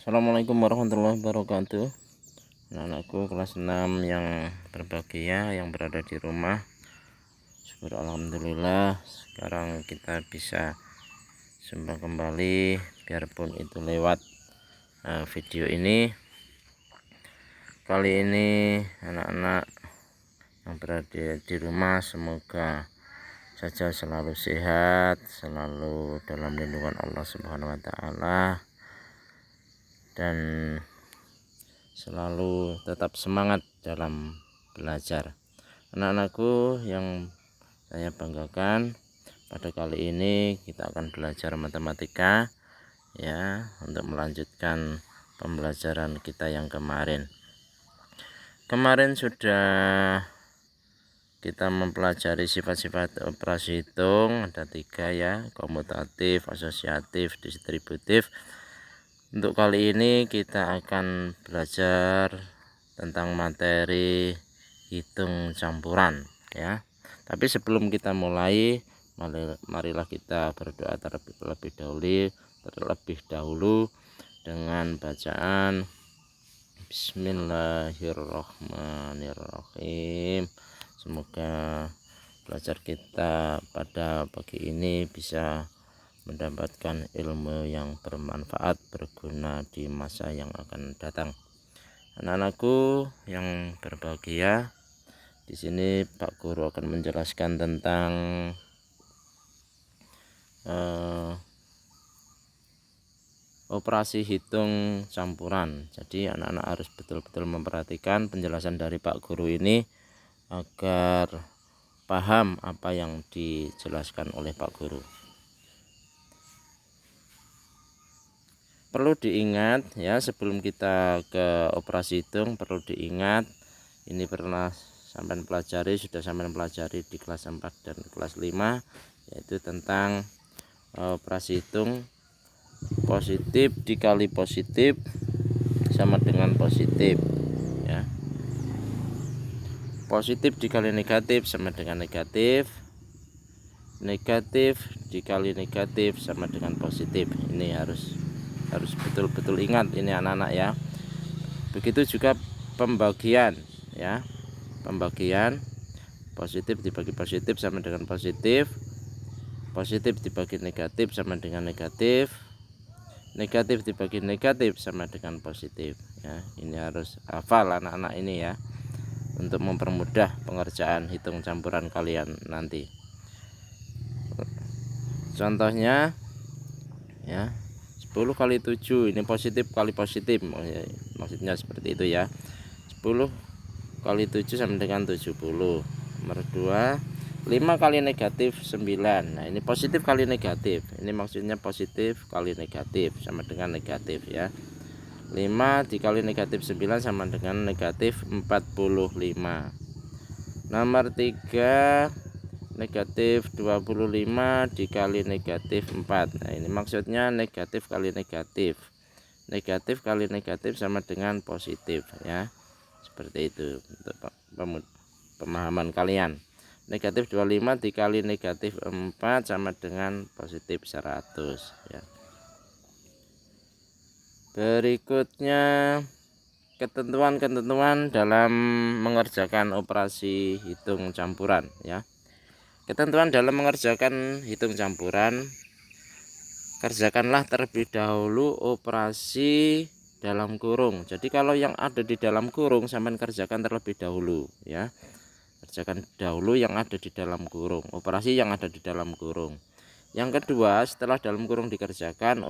Assalamualaikum warahmatullahi wabarakatuh. Anak-anakku kelas 6 yang berbahagia yang berada di rumah, syukur alhamdulillah sekarang kita bisa jumpa kembali, biarpun itu lewat video ini. Kali ini anak-anak yang berada di rumah semoga saja selalu sehat, selalu dalam lindungan Allah Subhanahu wa taala, dan selalu tetap semangat dalam belajar. Anak-anakku yang saya banggakan, pada kali ini kita akan belajar matematika ya, untuk melanjutkan pembelajaran kita yang kemarin. Kemarin sudah kita mempelajari sifat-sifat operasi hitung, ada 3 ya, komutatif, asosiatif, distributif. Untuk kali ini kita akan belajar tentang materi hitung campuran ya. Tapi sebelum kita mulai, marilah kita berdoa terlebih dahulu dengan bacaan Bismillahirrahmanirrahim. Semoga belajar kita pada pagi ini bisa mendapatkan ilmu yang bermanfaat, berguna di masa yang akan datang. Anak-anakku yang berbahagia, di sini Pak Guru akan menjelaskan tentang operasi hitung campuran. Jadi anak-anak harus betul-betul memperhatikan penjelasan dari Pak Guru ini agar paham apa yang dijelaskan oleh Pak Guru. Perlu diingat ya, sebelum kita ke operasi hitung perlu diingat, ini pernah sampai pelajari, sudah sampai pelajari di kelas 4 dan kelas 5, yaitu tentang operasi hitung positif dikali positif sama dengan positif ya. Positif dikali negatif sama dengan negatif, negatif dikali negatif sama dengan positif. Ini harus betul-betul ingat ini anak-anak ya. Begitu juga pembagian ya, pembagian positif dibagi positif sama dengan positif, positif dibagi negatif sama dengan negatif, negatif dibagi negatif sama dengan positif ya. Ini harus hafal anak-anak ini ya, untuk mempermudah pengerjaan hitung campuran kalian nanti. Contohnya ya, 10 kali 7 ini positif kali positif, maksudnya seperti itu ya. 10 kali 7 sama dengan 70. Nomor 2, 5 kali negatif 9. Nah ini positif kali negatif, ini maksudnya positif kali negatif sama dengan negatif ya. 5 dikali negatif 9 sama dengan negatif 45. Nomor 3, negatif 25 dikali negatif 4. Nah ini maksudnya negatif kali negatif, negatif kali negatif sama dengan positif ya. Seperti itu untuk pemahaman kalian. Negatif 25 dikali negatif 4 sama dengan positif 100 ya. Berikutnya ketentuan-ketentuan dalam mengerjakan operasi hitung campuran ya. Ketentuan dalam mengerjakan hitung campuran, kerjakanlah terlebih dahulu operasi dalam kurung. Jadi kalau yang ada di dalam kurung sampai kerjakan terlebih dahulu ya. Kerjakan dahulu yang ada di dalam kurung, operasi yang ada di dalam kurung. Yang kedua, setelah dalam kurung dikerjakan,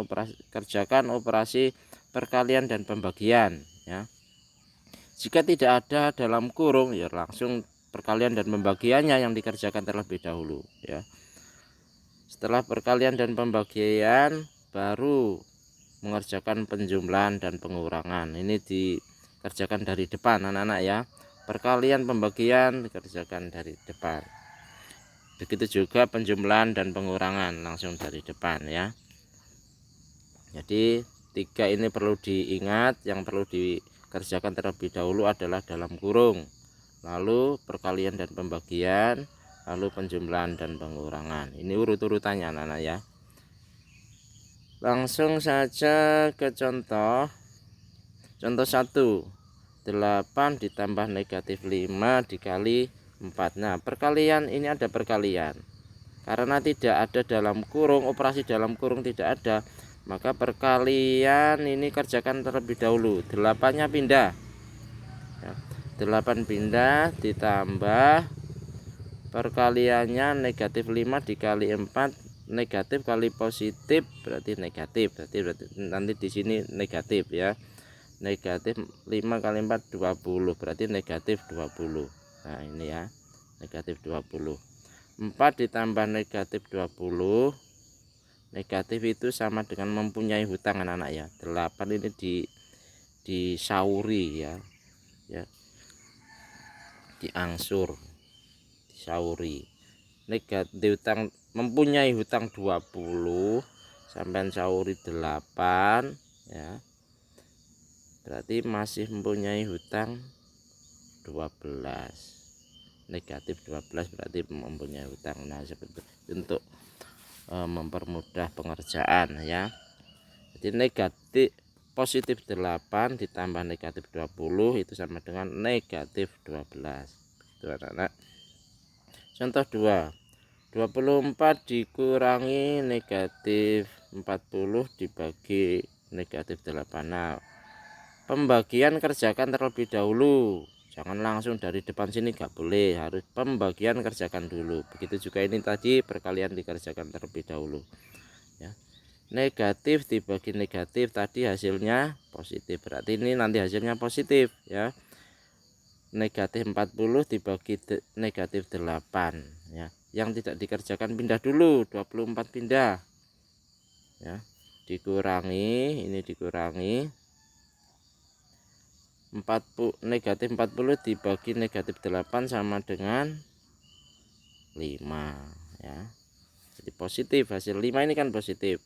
kerjakan operasi perkalian dan pembagian ya. Jika tidak ada dalam kurung ya langsung perkalian dan pembagiannya yang dikerjakan terlebih dahulu ya. Setelah perkalian dan pembagian baru mengerjakan penjumlahan dan pengurangan. Ini dikerjakan dari depan anak-anak ya. Perkalian pembagian dikerjakan dari depan. Begitu juga penjumlahan dan pengurangan langsung dari depan ya. Jadi 3 ini perlu diingat, yang perlu dikerjakan terlebih dahulu adalah dalam kurung, lalu perkalian dan pembagian, lalu penjumlahan dan pengurangan. Ini urut-urutannya anak-anak ya. Langsung saja ke contoh. Contoh 1, 8 ditambah negatif 5 dikali 4. Nah perkalian ini ada perkalian. Karena tidak ada dalam kurung, operasi dalam kurung tidak ada, maka perkalian ini kerjakan terlebih dahulu. 8-nya pindah ya. 8 pindah ditambah perkaliannya negatif 5 dikali 4, negatif kali positif berarti negatif, berarti nanti di sini negatif ya. Negatif 5 kali 4 20, berarti negatif 20. Nah ini ya, negatif 20. 4 ditambah negatif 20, negatif itu sama dengan mempunyai hutang anak-anak ya. 8 ini disauri ya, diangsur, disauri. Negatif hutang, mempunyai hutang 20 sampai sauri 8 ya. Berarti masih mempunyai hutang 12. Negatif 12 berarti mempunyai hutang. Nah seperti untuk mempermudah pengerjaan ya. Jadi negatif positif 8 ditambah negatif 20 itu sama dengan negatif 12. Itu anak-anak. Contoh 2, 24 dikurangi negatif 40 dibagi negatif 8. Nah pembagian kerjakan terlebih dahulu, jangan langsung dari depan sini, gak boleh, harus pembagian kerjakan dulu. Begitu juga ini tadi perkalian dikerjakan terlebih dahulu ya. Negatif dibagi negatif tadi hasilnya positif, berarti ini nanti hasilnya positif ya. Negatif 40 dibagi negatif 8 ya. Yang tidak dikerjakan pindah dulu, 24 pindah ya, dikurangi, ini dikurangi 40, negatif 40 dibagi negatif 8 sama dengan 5 ya. Jadi positif, hasil 5 ini kan positif.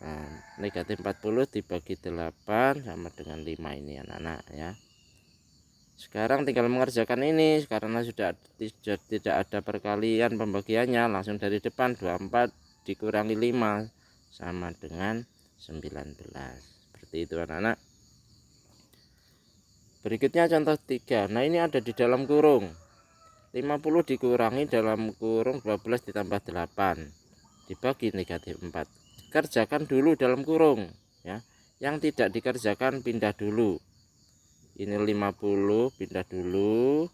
Nah, negatif 40 dibagi 8 sama dengan 5 ini anak-anak ya. Sekarang tinggal mengerjakan ini karena sudah tidak ada perkalian pembagiannya, langsung dari depan. 24 dikurangi 5 sama dengan 19. Seperti itu anak-anak. Berikutnya contoh 3. Nah ini ada di dalam kurung. 50 dikurangi dalam kurung 12 ditambah 8 dibagi negatif 4. Kerjakan dulu dalam kurung ya. Yang tidak dikerjakan pindah dulu. Ini 50 pindah dulu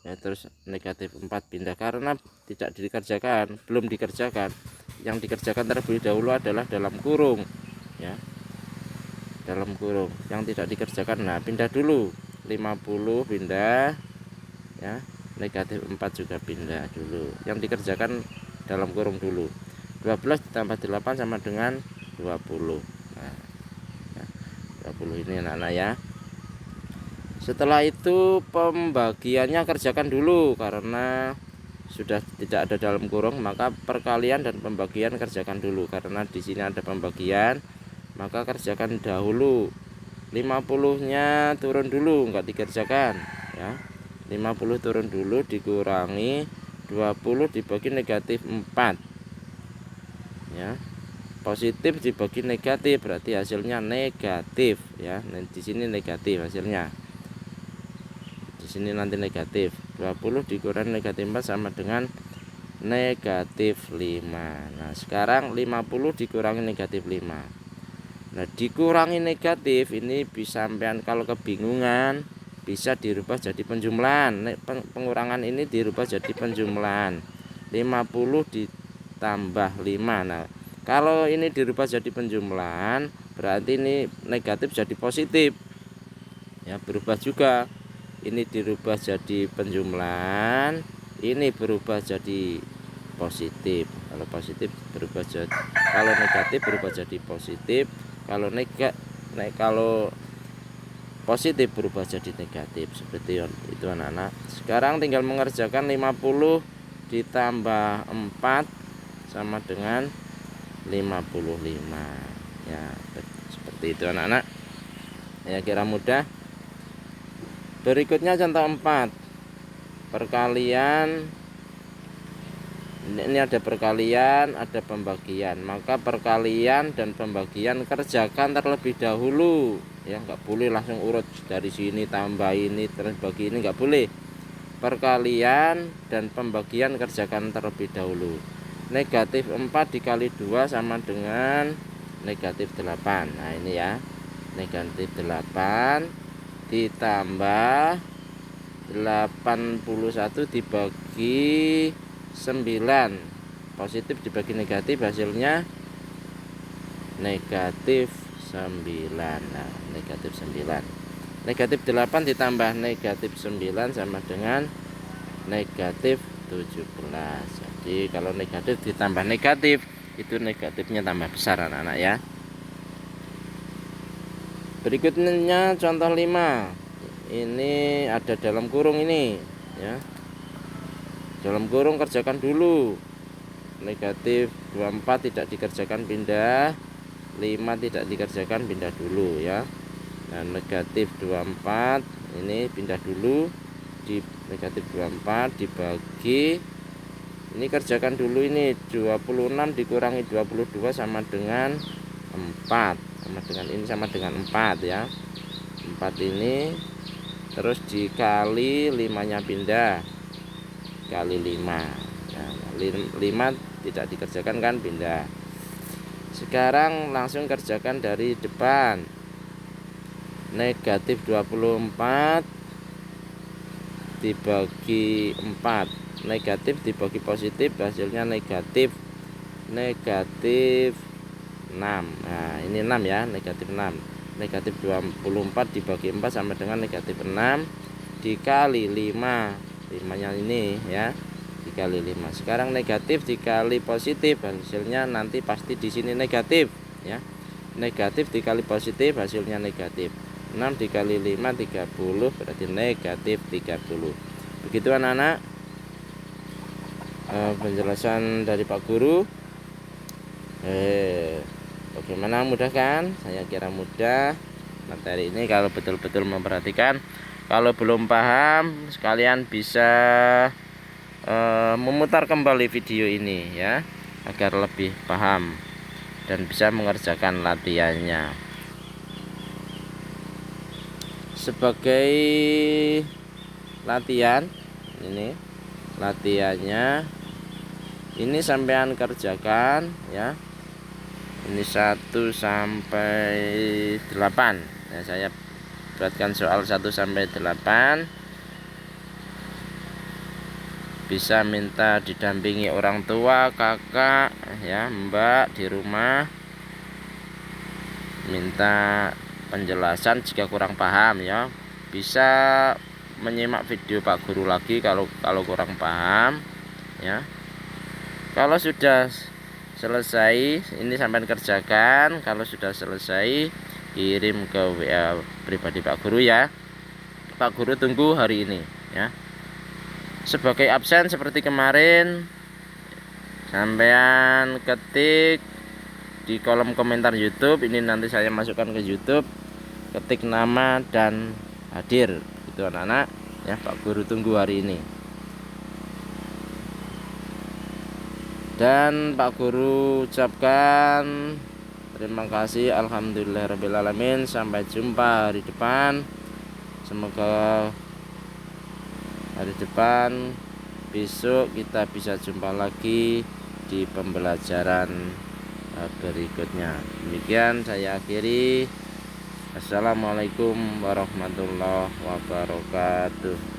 ya, terus negatif 4 pindah karena tidak dikerjakan, belum dikerjakan. Yang dikerjakan terlebih dahulu adalah dalam kurung ya. Dalam kurung yang tidak dikerjakan, nah pindah dulu. 50 pindah ya, negatif 4 juga pindah dulu, yang dikerjakan dalam kurung dulu. 12 ditambah 8 sama dengan 20. Nah ya, 20 ini anak-anak ya. Setelah itu pembagiannya kerjakan dulu karena sudah tidak ada dalam kurung, maka perkalian dan pembagian kerjakan dulu karena di sini ada pembagian. Maka kerjakan dahulu. 50-nya turun dulu, enggak dikerjakan ya. 50 turun dulu dikurangi 20 dibagi negatif 4 ya. positif dibagi negatif berarti hasilnya negatif ya. Nah, di sini negatif hasilnya. Di sini nanti negatif. 20 dikurangi negatif 4 sama dengan negatif 5. Nah, sekarang 50 dikurangi negatif 5. Nah, dikurangi negatif ini bisa sampean kalau kebingungan bisa dirubah jadi penjumlahan. Pengurangan ini dirubah jadi penjumlahan. 50 ditambah 5. Nah, kalau ini dirubah jadi penjumlahan berarti ini negatif jadi positif. Ya, berubah juga. Ini dirubah jadi penjumlahan, ini berubah jadi positif. Kalau positif berubah jadi, kalau negatif berubah jadi positif, kalau kalau positif berubah jadi negatif. Seperti itu anak-anak. Sekarang tinggal mengerjakan 50 ditambah 4 sama dengan 55 ya. Seperti itu anak-anak ya, kira mudah. Berikutnya contoh 4 perkalian. Ini ada perkalian, ada pembagian. Maka perkalian dan pembagian kerjakan terlebih dahulu ya, nggak boleh langsung urut dari sini tambah ini terus bagi ini, nggak boleh. Perkalian dan pembagian kerjakan terlebih dahulu. Negatif 4 dikali 2 sama dengan negatif 8. Nah ini ya, negatif 8 ditambah 81 dibagi 9, positif dibagi negatif hasilnya negatif 9. Nah, negatif 9. Negatif 8 ditambah negatif 9 sama dengan negatif 17. Jadi kalau negatif ditambah negatif itu negatifnya tambah besar anak-anak ya. Berikutnya contoh 5. Ini ada dalam kurung ini ya. Dalam kurung kerjakan dulu. Negatif 24 tidak dikerjakan pindah, 5 tidak dikerjakan pindah dulu ya. Nah, negatif 24 ini pindah dulu, di negatif 24 dibagi, ini kerjakan dulu, ini 26 dikurangi 22 sama dengan 4. Sama dengan ini sama dengan 4 ya. 4 ini terus dikali 5-nya pindah, kali 5 ya, 5 tidak dikerjakan kan pindah. Sekarang langsung kerjakan dari depan. Negatif 24 dibagi 4, negatif dibagi positif hasilnya negatif 6. Nah ini 6 ya, negatif 6. Negatif 24 dibagi 4 sama dengan negatif 6 dikali 5 nya ini ya, dikali 5. Sekarang negatif dikali positif hasilnya nanti pasti di sini negatif ya. Negatif dikali positif hasilnya negatif. 6 dikali 5 30 berarti negatif 30. Begitu anak-anak penjelasan dari Pak Guru. Bagaimana, mudah kan? Saya kira mudah materi ini kalau betul-betul memperhatikan. Kalau belum paham sekalian bisa memutar kembali video ini ya, agar lebih paham dan bisa mengerjakan latihannya. Sebagai latihan ini, latihannya ini sampean kerjakan ya. Ini 1 sampai 8 ya, saya buatkan soal 1 sampai 8. Bisa minta didampingi orang tua, kakak ya, mbak di rumah, minta penjelasan jika kurang paham ya. Bisa menyimak video Pak Guru lagi kalau kurang paham ya. Kalau sudah selesai ini sampai kerjakan, kalau sudah selesai kirim ke WA pribadi Pak Guru ya. Pak Guru tunggu hari ini ya. Sebagai absen seperti kemarin, sampean ketik di kolom komentar YouTube, ini nanti saya masukkan ke YouTube, ketik nama dan hadir itu anak-anak ya. Pak Guru tunggu hari ini. Dan Pak Guru ucapkan terima kasih, alhamdulillahirrahmanirrahim. Sampai jumpa hari depan. Semoga hari depan besok kita bisa jumpa lagi di pembelajaran berikutnya. Demikian saya akhiri. Assalamualaikum warahmatullahi wabarakatuh.